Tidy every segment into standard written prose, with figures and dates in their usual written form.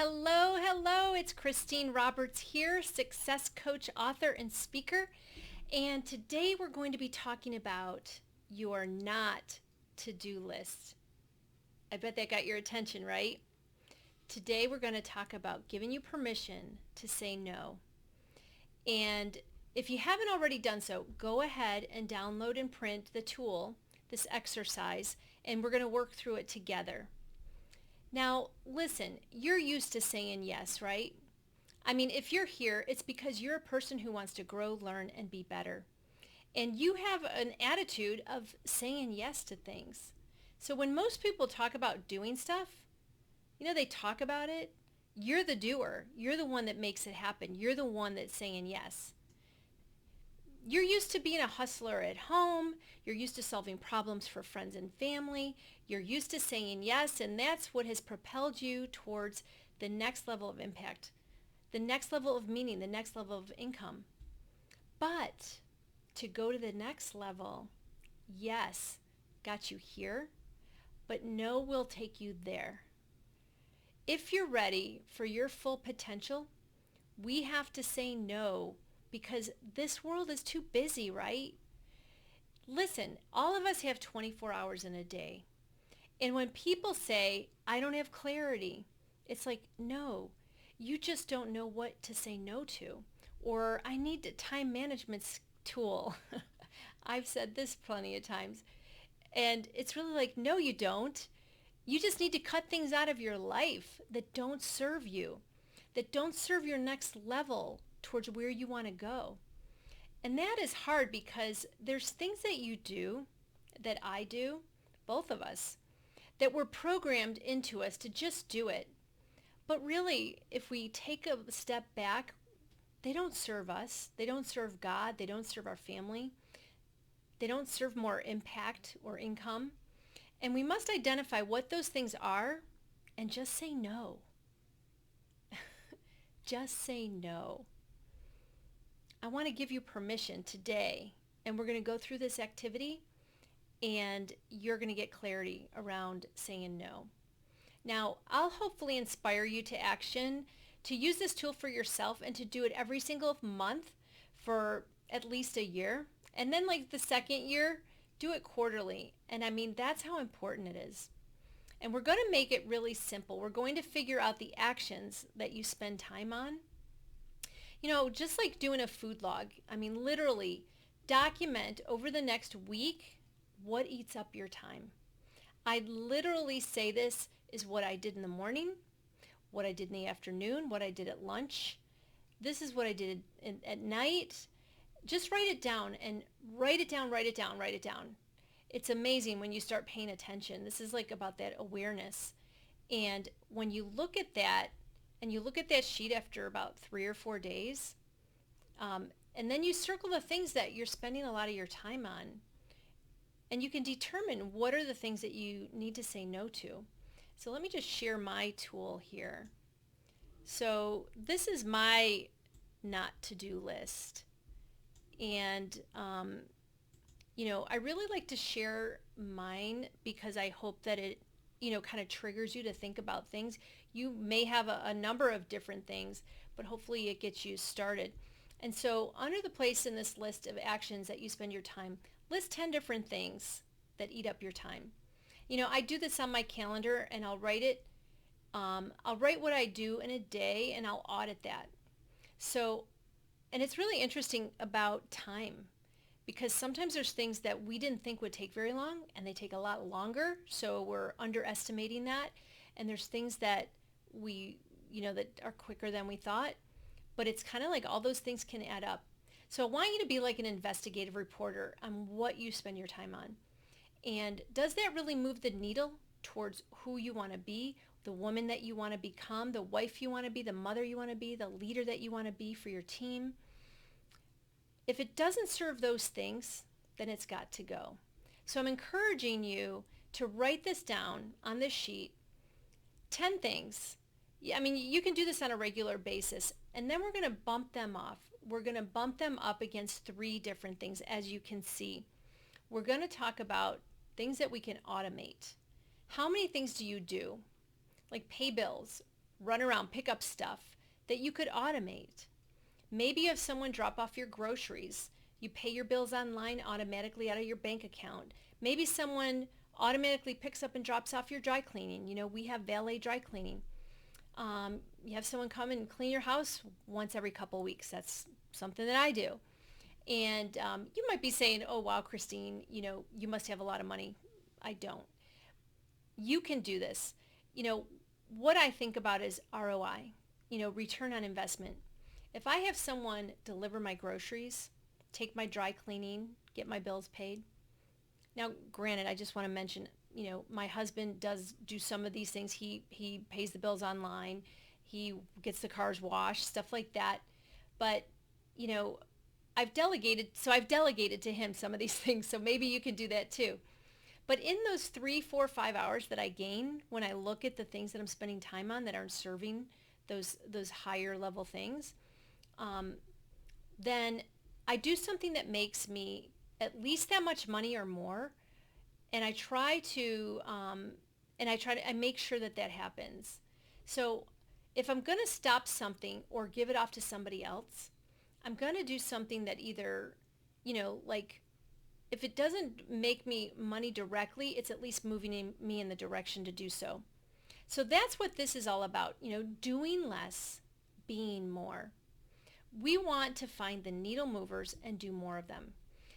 Hello, hello. It's Christine Roberts here, success coach, author, and speaker. And today we're going to be talking about your not to-do list. I bet that got your attention, right? Today we're going to talk about giving you permission to say no. And if you haven't already done so, go ahead and download and print the tool, this exercise, and we're going to work through it together. Now, listen, you're used to saying yes, right? I mean, if you're here, it's because you're a person who wants to grow, learn, and be better. And you have an attitude of saying yes to things. So when most people talk about doing stuff, they talk about it. You're the doer. You're the one that makes it happen. You're the one that's saying yes. You're used to being a hustler at home. You're used to solving problems for friends and family. You're used to saying yes, and that's what has propelled you towards the next level of impact, the next level of meaning, the next level of income. But to go to the next level, yes, got you here, but no will take you there. If you're ready for your full potential, we have to say no because this world is too busy, right? Listen, all of us have 24 hours in a day. And when people say, I don't have clarity, it's like, no, you just don't know what to say no to. Or I need a time management tool. I've said this plenty of times. And it's really like, no, you don't. You just need to cut things out of your life that don't serve you, that don't serve your next level towards where you want to go. And that is hard because there's things that you do, that I do, both of us, that were programmed into us to just do it. But really, if we take a step back, they don't serve us. They don't serve God. They don't serve our family. They don't serve more impact or income. And we must identify what those things are and just say no. Just say no. I want to give you permission today, and we're going to go through this activity, and you're going to get clarity around saying no. Now, I'll hopefully inspire you to action, to use this tool for yourself and to do it every single month for at least a year. And then like the second year, do it quarterly. And I mean, that's how important it is. And we're going to make it really simple. We're going to figure out the actions that you spend time on. Just like doing a food log. I mean, literally document over the next week what eats up your time. I literally say this is what I did in the morning, what I did in the afternoon, what I did at lunch. This is what I did at night. Just write it down and write it down, write it down, write it down. It's amazing when you start paying attention. This is like about that awareness. And when you look at that and you look at that sheet after about 3 or 4 days, and then you circle the things that you're spending a lot of your time on, and you can determine what are the things that you need to say no to. So let me just share my tool here. So this is my not to-do list. And, I really like to share mine because I hope that it, kind of triggers you to think about things. You may have a number of different things, but hopefully it gets you started. And so under the place in this list of actions that you spend your time, list 10 different things that eat up your time. I do this on my calendar and I'll write it. I'll write what I do in a day and I'll audit that. So, and it's really interesting about time because sometimes there's things that we didn't think would take very long and they take a lot longer. So we're underestimating that. And there's things that that are quicker than we thought. But it's kind of like all those things can add up. So I want you to be like an investigative reporter on what you spend your time on. And does that really move the needle towards who you want to be, the woman that you want to become, the wife you want to be, the mother you want to be, the leader that you want to be for your team? If it doesn't serve those things, then it's got to go. So I'm encouraging you to write this down on this sheet, 10 things. Yeah, I mean, you can do this on a regular basis, and then we're going to bump them off. We're going to bump them up against 3 different things, as you can see. We're going to talk about things that we can automate. How many things do you do? Like pay bills, run around, pick up stuff that you could automate. Maybe you have someone drop off your groceries. You pay your bills online automatically out of your bank account. Maybe someone automatically picks up and drops off your dry cleaning. We have valet dry cleaning. You have someone come and clean your house once every couple weeks. That's something that I do. And you might be saying, oh, wow, Christine, you must have a lot of money. I don't. You can do this. What I think about is ROI, return on investment. If I have someone deliver my groceries, take my dry cleaning, get my bills paid. Now, granted, I just want to mention, my husband does do some of these things. He pays the bills online. He gets the cars washed, stuff like that. But, I've delegated to him some of these things. So maybe you can do that too. But in those 3, 4, 5 hours that I gain when I look at the things that I'm spending time on that aren't serving those higher level things, then I do something that makes me at least that much money or more, and I make sure that happens. So if I'm going to stop something or give it off to somebody else, I'm going to do something that either, like if it doesn't make me money directly, it's at least moving me in the direction to do so. So that's what this is all about, doing less, being more. We want to find the needle movers and do more of them.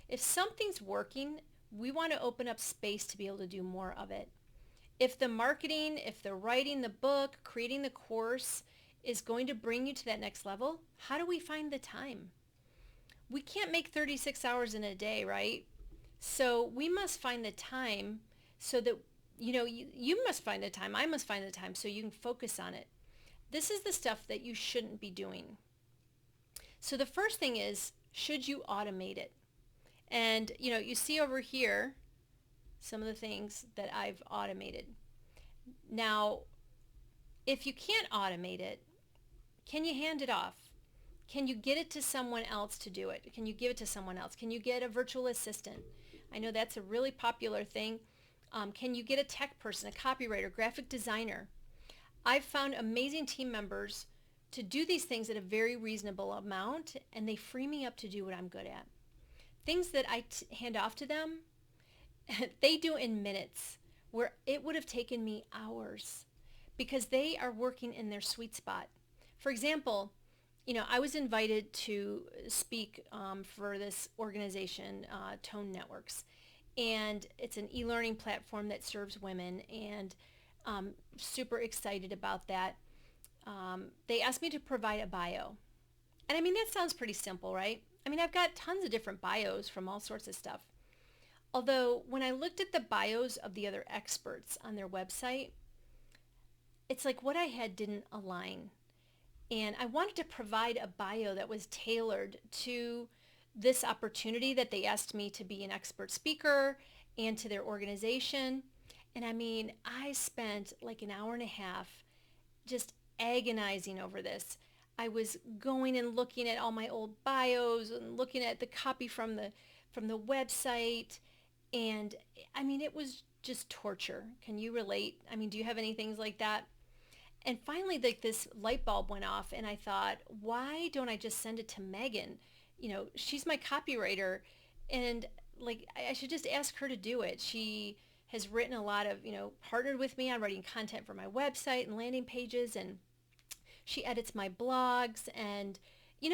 If something's working, we want to open up space to be able to do more of it. If the marketing, if the writing the book, creating the course is going to bring you to that next level, how do we find the time? We can't make 36 hours in a day, right? So we must find the time so that, you must find the time, I must find the time so you can focus on it. This is the stuff that you shouldn't be doing. So the first thing is, should you automate it? And, you see over here some of the things that I've automated. Now, if you can't automate it, can you hand it off? Can you get it to someone else to do it? Can you give it to someone else? Can you get a virtual assistant? I know that's a really popular thing. Can you get a tech person, a copywriter, graphic designer? I've found amazing team members to do these things at a very reasonable amount, and they free me up to do what I'm good at. Things that I hand off to them, they do in minutes, where it would have taken me hours, because they are working in their sweet spot. For example, I was invited to speak for this organization, Tone Networks, and it's an e-learning platform that serves women, and super excited about that. They asked me to provide a bio. And I mean, that sounds pretty simple, right? I mean, I've got tons of different bios from all sorts of stuff. Although when I looked at the bios of the other experts on their website, it's like what I had didn't align. And I wanted to provide a bio that was tailored to this opportunity that they asked me to be an expert speaker and to their organization. And I mean, I spent like an hour and a half just agonizing over this. I was going and looking at all my old bios and looking at the copy from the website. And I mean, it was just torture. Can you relate? I mean, do you have any things like that? And finally, like this light bulb went off, and I thought, why don't I just send it to Megan? She's my copywriter, and like I should just ask her to do it. She has written a lot of, partnered with me on writing content for my website and landing pages, and she edits my blogs, and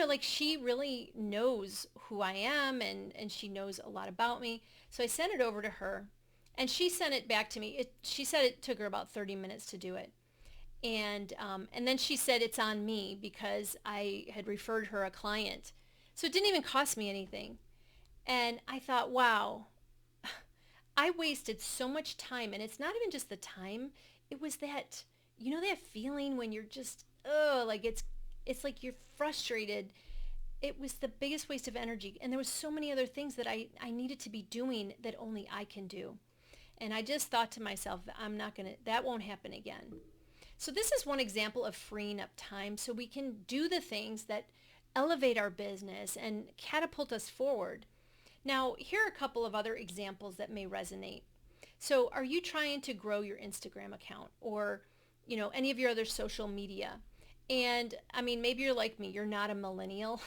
like she really knows who I am, and she knows a lot about me. So I sent it over to her, and she sent it back to me. She said it took her about 30 minutes to do it. And then she said it's on me because I had referred her a client. So it didn't even cost me anything. And I thought, wow, I wasted so much time. And it's not even just the time. It was that, that feeling when you're just, like it's like you're frustrated. It was the biggest waste of energy. And there was so many other things that I needed to be doing that only I can do. And I just thought to myself, that won't happen again. So this is one example of freeing up time so we can do the things that elevate our business and catapult us forward. Now, here are a couple of other examples that may resonate. So are you trying to grow your Instagram account, or, any of your other social media. And I mean, maybe you're like me, you're not a millennial.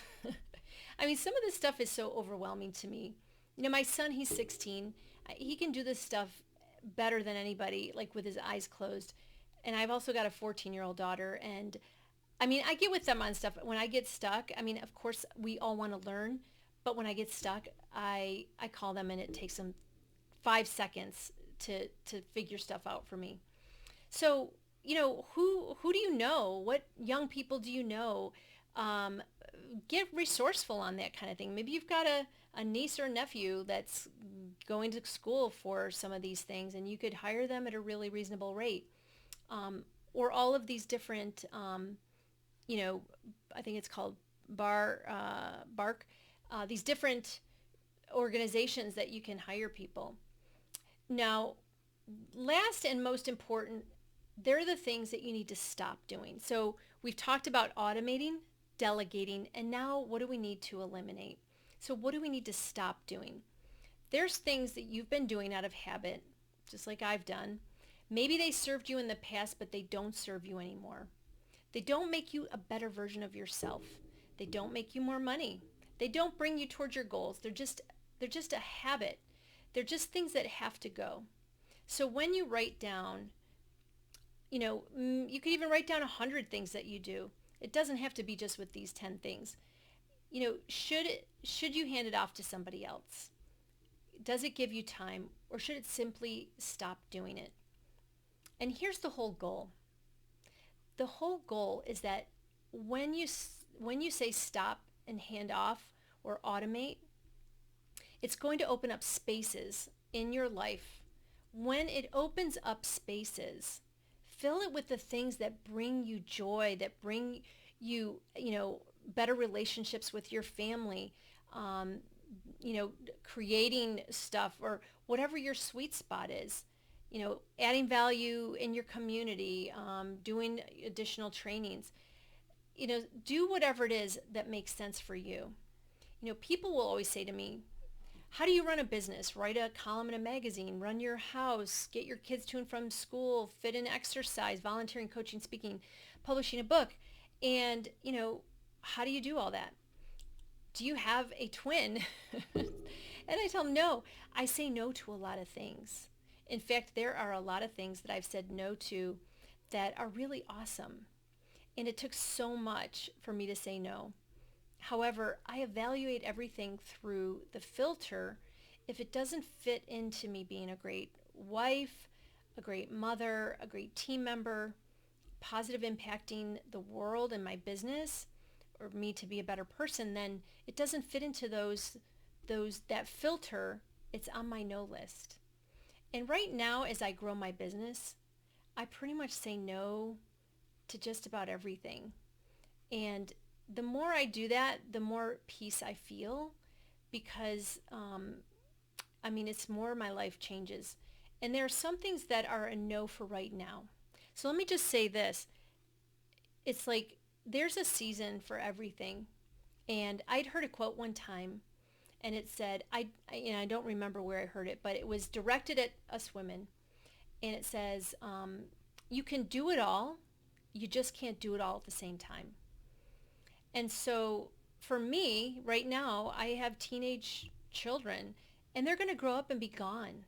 I mean, some of this stuff is so overwhelming to me. My son, he's 16. He can do this stuff better than anybody, like with his eyes closed. And I've also got a 14-year-old daughter. And I mean, I get with them on stuff. When I get stuck, I mean, of course, we all want to learn. But when I get stuck, I call them and it takes them 5 seconds to figure stuff out for me. So, who do you know? What young people do you know? Um, get resourceful on that kind of thing. Maybe you've got a niece or nephew that's going to school for some of these things and you could hire them at a really reasonable rate. Or all of these different, you know, I think it's called Bark, these different organizations that you can hire people. Now, last and most important, they're the things that you need to stop doing. So we've talked about automating, delegating, and now what do we need to eliminate? So what do we need to stop doing? There's things that you've been doing out of habit, just like I've done. Maybe they served you in the past, but they don't serve you anymore. They don't make you a better version of yourself. They don't make you more money. They don't bring you towards your goals. They're just a habit. They're just things that have to go. So when you write down, you could even write down 100 things that you do. It doesn't have to be just with these 10 things. Should you hand it off to somebody else? Does it give you time, or should it simply stop doing it? And here's the whole goal. The whole goal is that when you say stop and hand off or automate, it's going to open up spaces in your life. When it opens up spaces, fill it with the things that bring you joy, that bring you, better relationships with your family, creating stuff or whatever your sweet spot is, adding value in your community, doing additional trainings, do whatever it is that makes sense for you. People will always say to me, how do you run a business? Write a column in a magazine, run your house, get your kids to and from school, fit in exercise, volunteering, coaching, speaking, publishing a book. And, how do you do all that? Do you have a twin? And I tell them, no. I say no to a lot of things. In fact, there are a lot of things that I've said no to that are really awesome. And it took so much for me to say no. However, I evaluate everything through the filter. If it doesn't fit into me being a great wife, a great mother, a great team member, positive impacting the world and my business, or me to be a better person, then it doesn't fit into that filter. It's on my no list. And right now, as I grow my business, I pretty much say no to just about everything. And the more I do that, the more peace I feel because, it's more my life changes. And there are some things that are a no for right now. So let me just say this. It's like there's a season for everything. And I'd heard a quote one time and it said, I don't remember where I heard it, but it was directed at us women. And it says, you can do it all. You just can't do it all at the same time. And so for me, right now, I have teenage children and they're going to grow up and be gone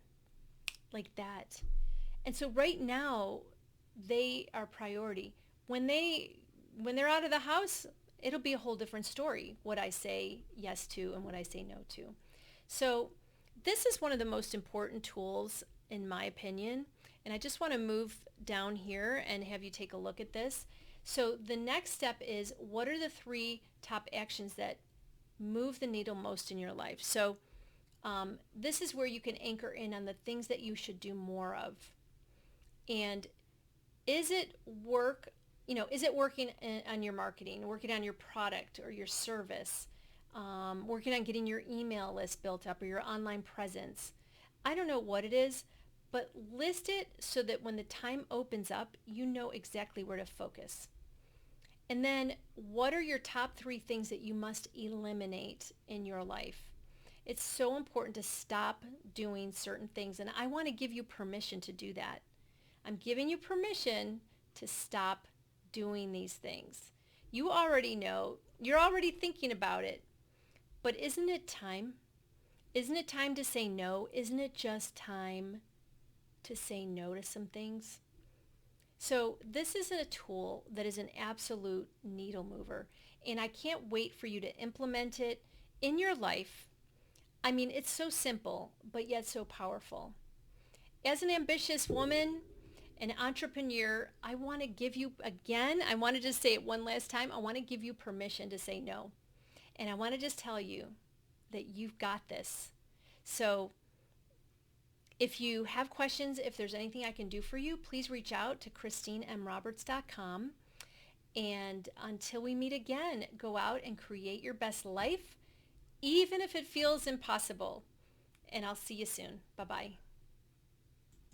like that. And so right now, they are priority. When they're out of the house, it'll be a whole different story, what I say yes to and what I say no to. So this is one of the most important tools, in my opinion. And I just want to move down here and have you take a look at this. So the next step is, what are the 3 top actions that move the needle most in your life? So this is where you can anchor in on the things that you should do more of. And is it working on your marketing, working on your product or your service, working on getting your email list built up or your online presence? I don't know what it is, but list it so that when the time opens up, you know exactly where to focus. And then what are your top 3 things that you must eliminate in your life? It's so important to stop doing certain things. And I want to give you permission to do that. I'm giving you permission to stop doing these things. You already know, you're already thinking about it, but isn't it time? Isn't it time to say no? Isn't it just time to say no to some things? So this is a tool that is an absolute needle mover, and I can't wait for you to implement it in your life. I mean, it's so simple, but yet so powerful. As an ambitious woman, an entrepreneur, I want to give you, again, I want to just say it one last time, I want to give you permission to say no. And I want to just tell you that you've got this. So if you have questions, if there's anything I can do for you, please reach out to ChristineMRoberts.com. And until we meet again, go out and create your best life, even if it feels impossible. And I'll see you soon. Bye-bye.